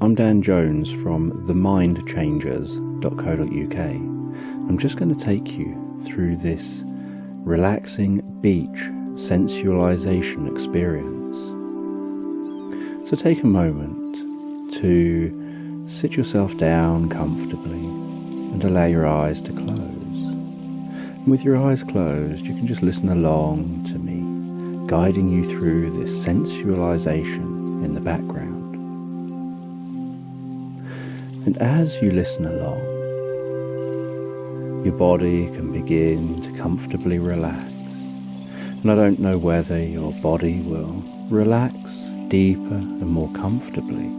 I'm Dan Jones from themindchangers.co.uk. I'm just going to take you through this relaxing beach sensualisation experience. So take a moment to sit yourself down comfortably and allow your eyes to close. And with your eyes closed, you can just listen along to me, guiding you through this sensualisation in the background. And as you listen along, your body can begin to comfortably relax. And I don't know whether your body will relax deeper and more comfortably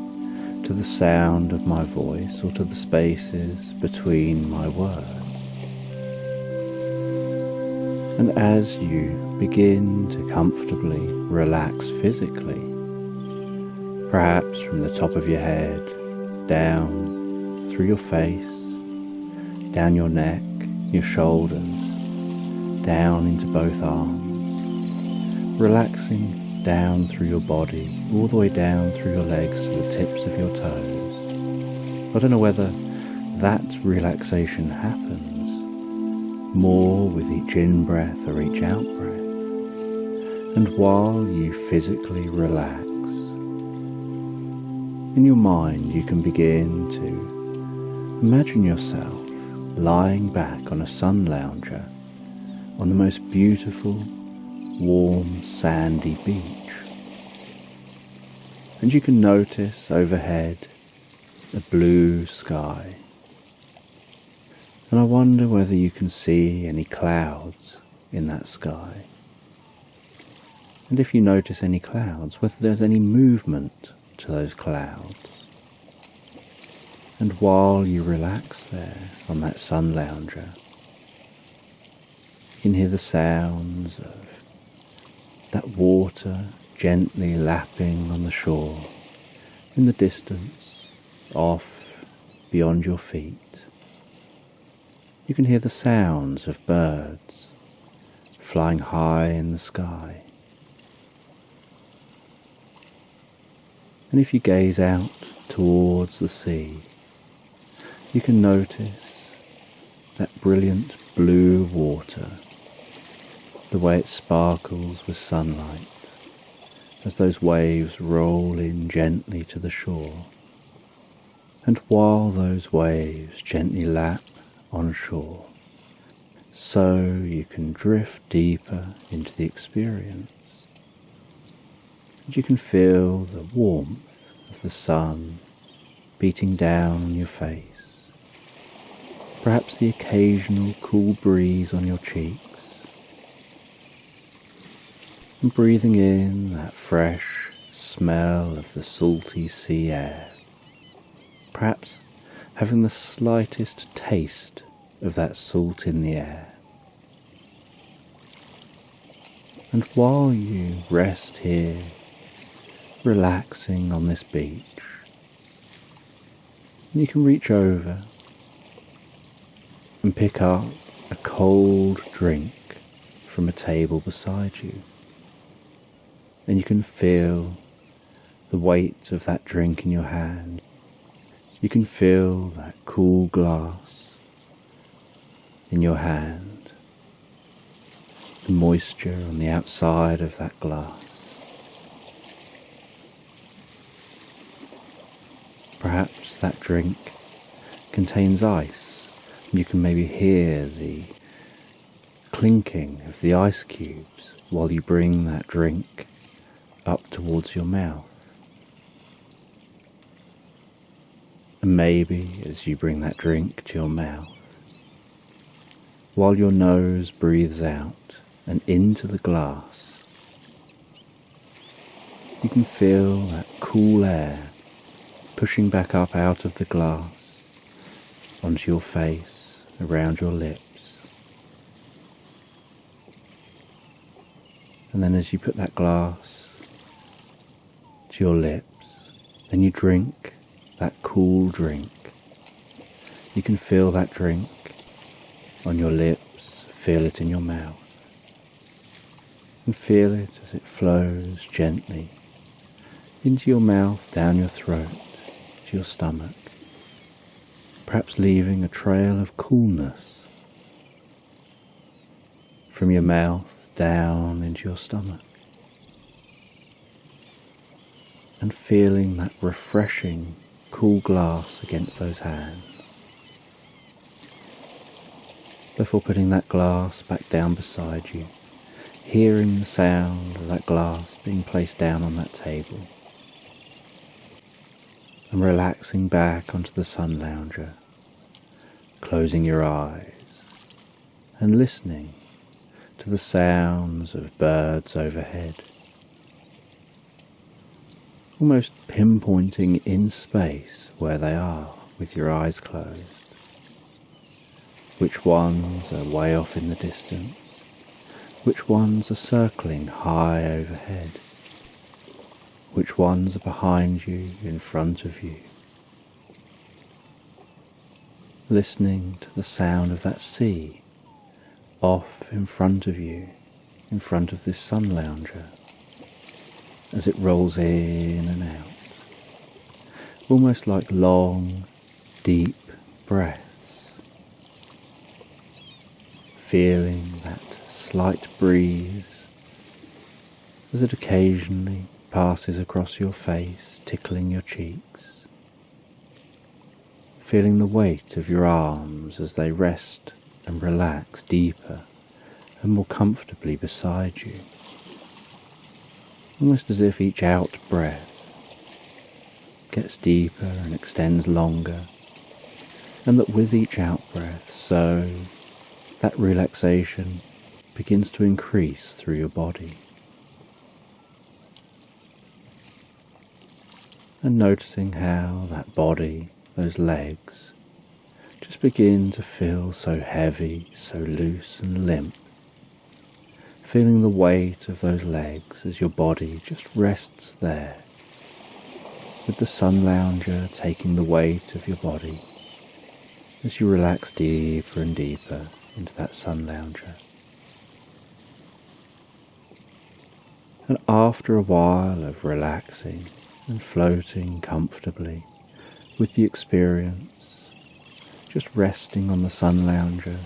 to the sound of my voice or to the spaces between my words. And as you begin to comfortably relax physically, perhaps from the top of your head, down through your face, down your neck, your shoulders, down into both arms, relaxing down through your body, all the way down through your legs to the tips of your toes. I don't know whether that relaxation happens more with each in-breath or each out-breath. And while you physically relax, in your mind you can begin to imagine yourself lying back on a sun lounger on the most beautiful, warm, sandy beach. And you can notice overhead a blue sky. And I wonder whether you can see any clouds in that sky. And if you notice any clouds, whether there's any movement to those clouds. And while you relax there on that sun lounger, you can hear the sounds of that water gently lapping on the shore in the distance, off beyond your feet. You can hear the sounds of birds flying high in the sky. And if you gaze out towards the sea, you can notice that brilliant blue water, the way it sparkles with sunlight as those waves roll in gently to the shore. And while those waves gently lap on shore, so you can drift deeper into the experience. And you can feel the warmth of the sun beating down on your face. Perhaps the occasional cool breeze on your cheeks. And breathing in that fresh smell of the salty sea air. Perhaps having the slightest taste of that salt in the air. And while you rest here, relaxing on this beach, you can reach over and pick up a cold drink from a table beside you. And you can feel the weight of that drink in your hand. You can feel that cool glass in your hand, the moisture on the outside of that glass. Perhaps that drink contains ice. You can maybe hear the clinking of the ice cubes while you bring that drink up towards your mouth. And maybe as you bring that drink to your mouth, while your nose breathes out and into the glass, you can feel that cool air pushing back up out of the glass onto your face, around your lips. And then as you put that glass to your lips, and you drink that cool drink, you can feel that drink on your lips, feel it in your mouth, and feel it as it flows gently into your mouth, down your throat, to your stomach, perhaps leaving a trail of coolness from your mouth down into your stomach, and feeling that refreshing cool glass against those hands, before putting that glass back down beside you, hearing the sound of that glass being placed down on that table, and relaxing back onto the sun lounger, closing your eyes and listening to the sounds of birds overhead, almost pinpointing in space where they are with your eyes closed. Which ones are way off in the distance? Which ones are circling high overhead? Which ones are behind you, in front of you? Listening to the sound of that sea off in front of you, in front of this sun lounger, as it rolls in and out, almost like long, deep breaths. Feeling that slight breeze as it occasionally passes across your face, tickling your cheeks. Feeling the weight of your arms as they rest and relax deeper and more comfortably beside you. Almost as if each out breath gets deeper and extends longer, and that with each out breath, so that relaxation begins to increase through your body. And noticing how that body, those legs, just begin to feel so heavy, so loose and limp. Feeling the weight of those legs as your body just rests there, with the sun lounger taking the weight of your body as you relax deeper and deeper into that sun lounger. And after a while of relaxing and floating comfortably with the experience, just resting on the sun lounger,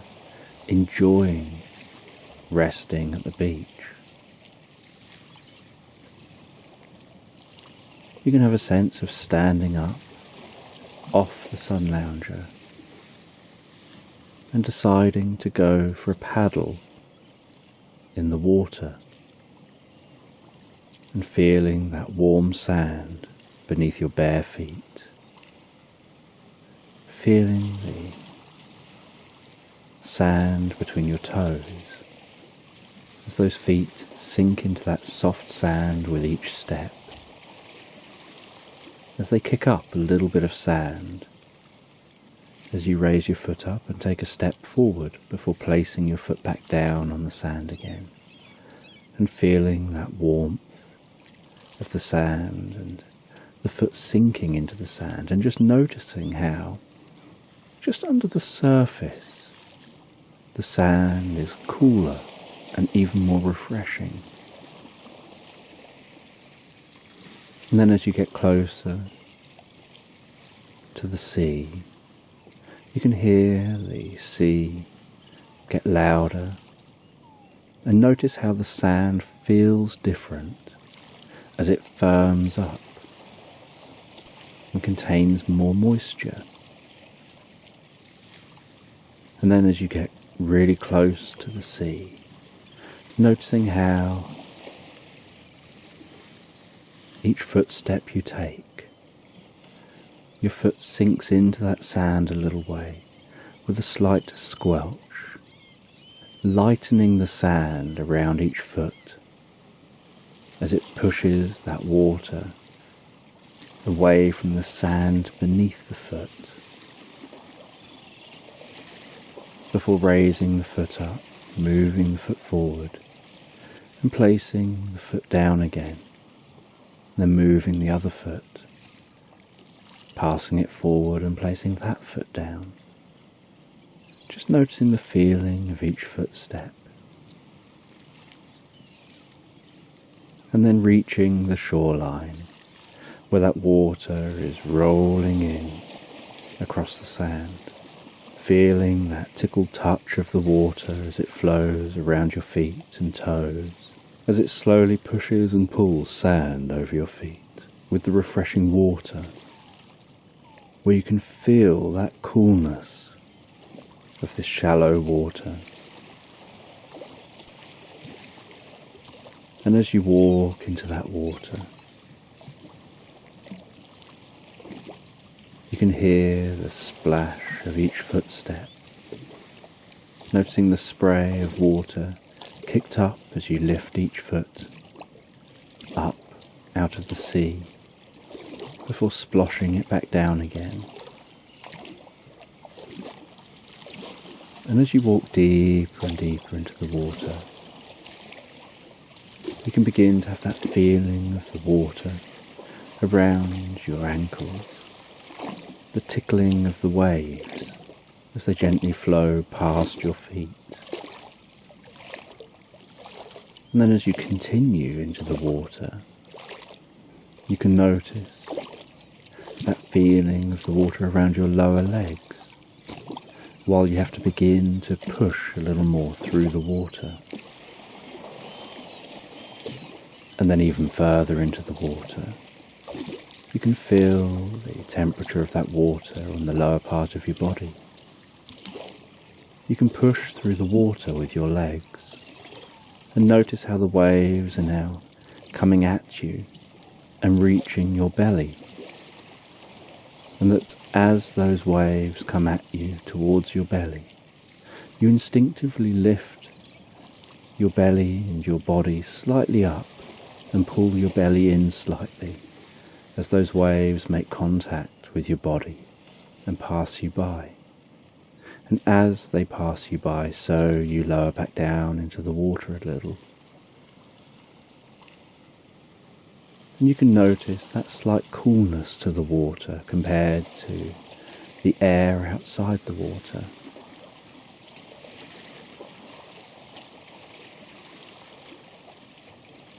enjoying resting at the beach, you can have a sense of standing up off the sun lounger and deciding to go for a paddle in the water, and feeling that warm sand beneath your bare feet, feeling the sand between your toes as those feet sink into that soft sand with each step, as they kick up a little bit of sand as you raise your foot up and take a step forward before placing your foot back down on the sand again, and feeling that warmth of the sand and the foot sinking into the sand, and just noticing how just under the surface the sand is cooler and even more refreshing. And then as you get closer to the sea, you can hear the sea get louder, and notice how the sand feels different as it firms up and contains more moisture. And then as you get really close to the sea, noticing how each footstep you take, your foot sinks into that sand a little way with a slight squelch, lightening the sand around each foot as it pushes that water away from the sand beneath the foot, before raising the foot up, moving the foot forward and placing the foot down again, then moving the other foot, passing it forward and placing that foot down. Just noticing the feeling of each footstep. And then reaching the shoreline, where that water is rolling in across the sand, feeling that tickled touch of the water as it flows around your feet and toes, as it slowly pushes and pulls sand over your feet with the refreshing water, where you can feel that coolness of this shallow water. And as you walk into that water, you can hear the splash of each footstep, noticing the spray of water kicked up as you lift each foot up out of the sea before sploshing it back down again. And as you walk deeper and deeper into the water, you can begin to have that feeling of the water around your ankles, the tickling of the waves as they gently flow past your feet. And then as you continue into the water, you can notice that feeling of the water around your lower legs, while you have to begin to push a little more through the water. And then even further into the water, you can feel the temperature of that water on the lower part of your body. You can push through the water with your legs and notice how the waves are now coming at you and reaching your belly. And that as those waves come at you towards your belly, you instinctively lift your belly and your body slightly up and pull your belly in slightly as those waves make contact with your body and pass you by. And as they pass you by, so you lower back down into the water a little. And you can notice that slight coolness to the water compared to the air outside the water.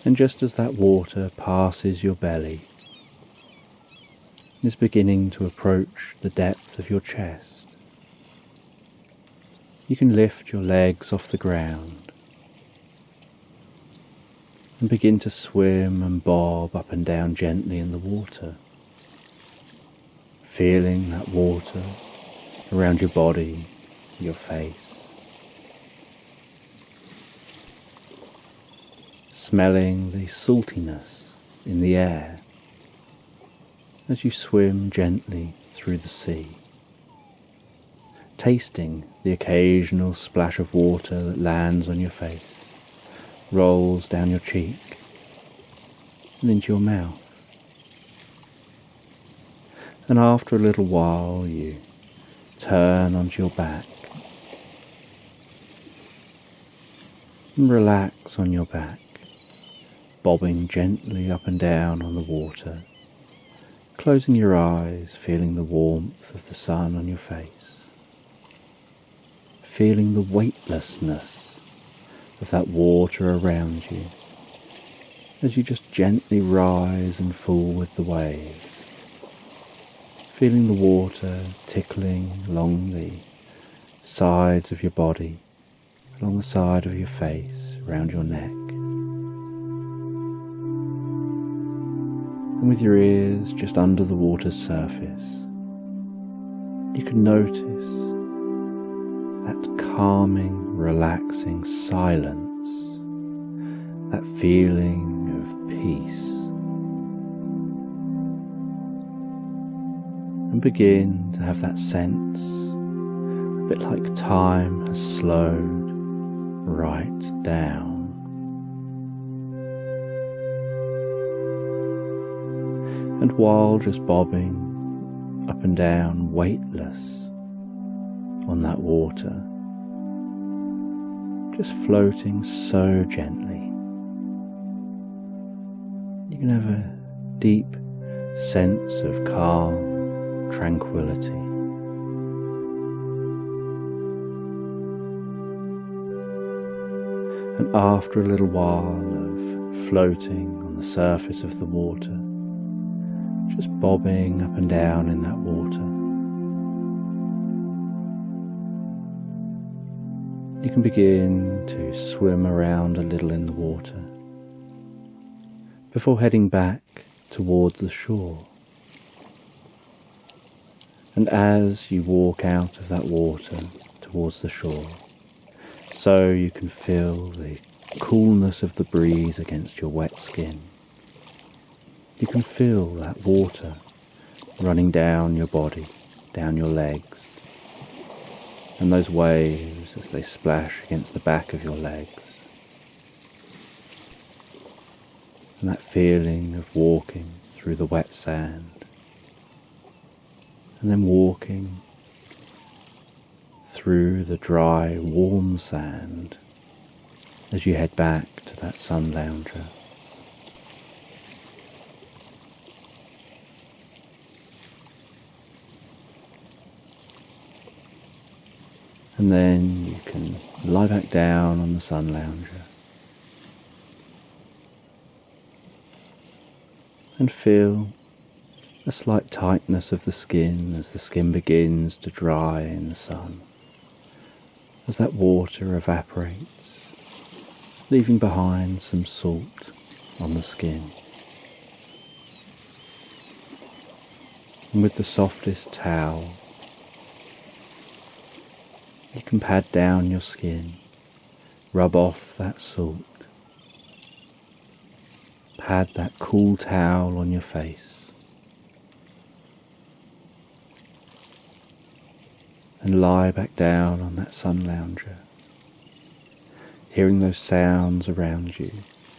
And just as that water passes your belly, and is beginning to approach the depth of your chest, you can lift your legs off the ground and begin to swim and bob up and down gently in the water, feeling that water around your body, your face, smelling the saltiness in the air as you swim gently through the sea, tasting the occasional splash of water that lands on your face, rolls down your cheek and into your mouth. And after a little while you turn onto your back and relax on your back, bobbing gently up and down on the water, closing your eyes, feeling the warmth of the sun on your face, feeling the weightlessness of that water around you as you just gently rise and fall with the waves, feeling the water tickling along the sides of your body, along the side of your face, around your neck. And with your ears just under the water's surface, you can notice that calming, relaxing silence, that feeling of peace, and begin to have that sense, a bit like time has slowed right down. And while just bobbing up and down, weightless on that water, just floating so gently, you can have a deep sense of calm, tranquility. And after a little while of floating on the surface of the water, just bobbing up and down in that water. You can begin to swim around a little in the water before heading back towards the shore. And as you walk out of that water towards the shore, so you can feel the coolness of the breeze against your wet skin. You can feel that water running down your body, down your legs, and those waves as they splash against the back of your legs. And that feeling of walking through the wet sand, and then walking through the dry, warm sand as you head back to that sun lounger. And then you can lie back down on the sun lounger and feel a slight tightness of the skin as the skin begins to dry in the sun, as that water evaporates, leaving behind some salt on the skin. And with the softest towel, you can pad down your skin, rub off that salt, pad that cool towel on your face, and lie back down on that sun lounger, hearing those sounds around you,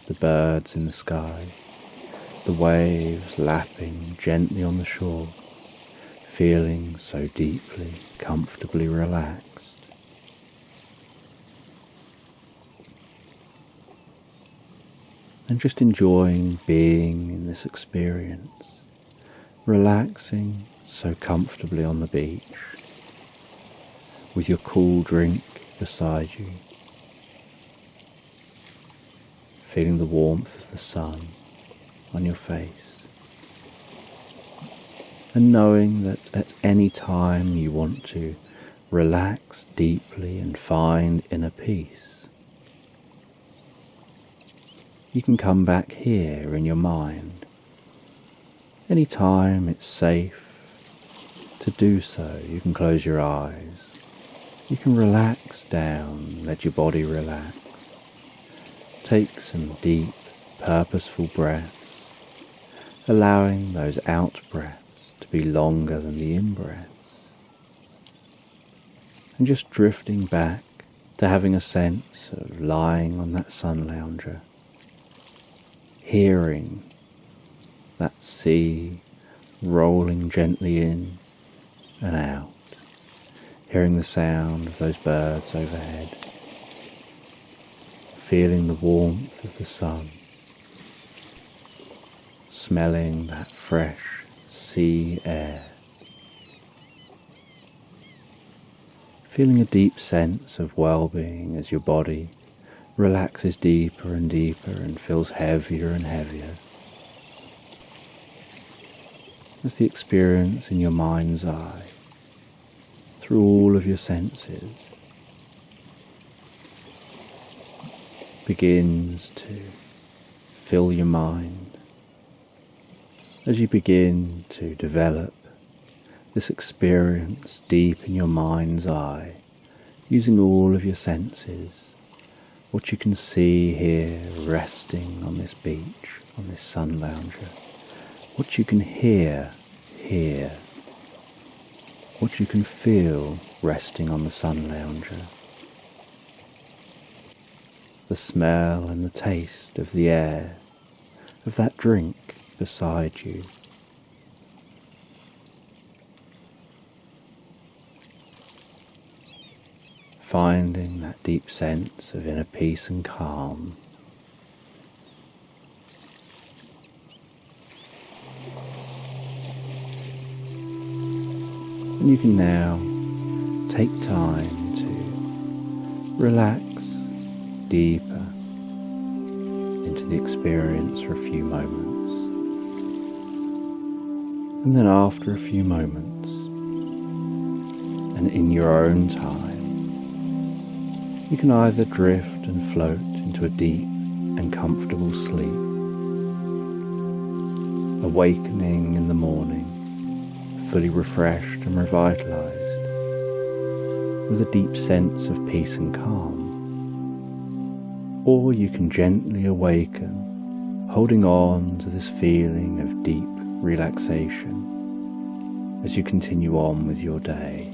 the birds in the sky, the waves lapping gently on the shore, feeling so deeply, comfortably relaxed. And just enjoying being in this experience, relaxing so comfortably on the beach, with your cool drink beside you, feeling the warmth of the sun on your face, and knowing that at any time you want to relax deeply and find inner peace, you can come back here in your mind. Any time it's safe to do so, you can close your eyes. You can relax down, let your body relax. Take some deep, purposeful breaths, allowing those out breaths to be longer than the in breaths. And just drifting back to having a sense of lying on that sun lounger, hearing that sea rolling gently in and out, hearing the sound of those birds overhead, feeling the warmth of the sun, smelling that fresh sea air, feeling a deep sense of well-being as your body relaxes deeper and deeper and feels heavier and heavier, as the experience in your mind's eye, through all of your senses, begins to fill your mind, as you begin to develop this experience deep in your mind's eye, using all of your senses, what you can see here resting on this beach, on this sun lounger, what you can hear here, what you can feel resting on the sun lounger, the smell and the taste of the air, of that drink beside you. Finding that deep sense of inner peace and calm. And you can now take time to relax deeper into the experience for a few moments. And then after a few moments, and in your own time, you can either drift and float into a deep and comfortable sleep, awakening in the morning, fully refreshed and revitalized, with a deep sense of peace and calm. Or you can gently awaken, holding on to this feeling of deep relaxation as you continue on with your day.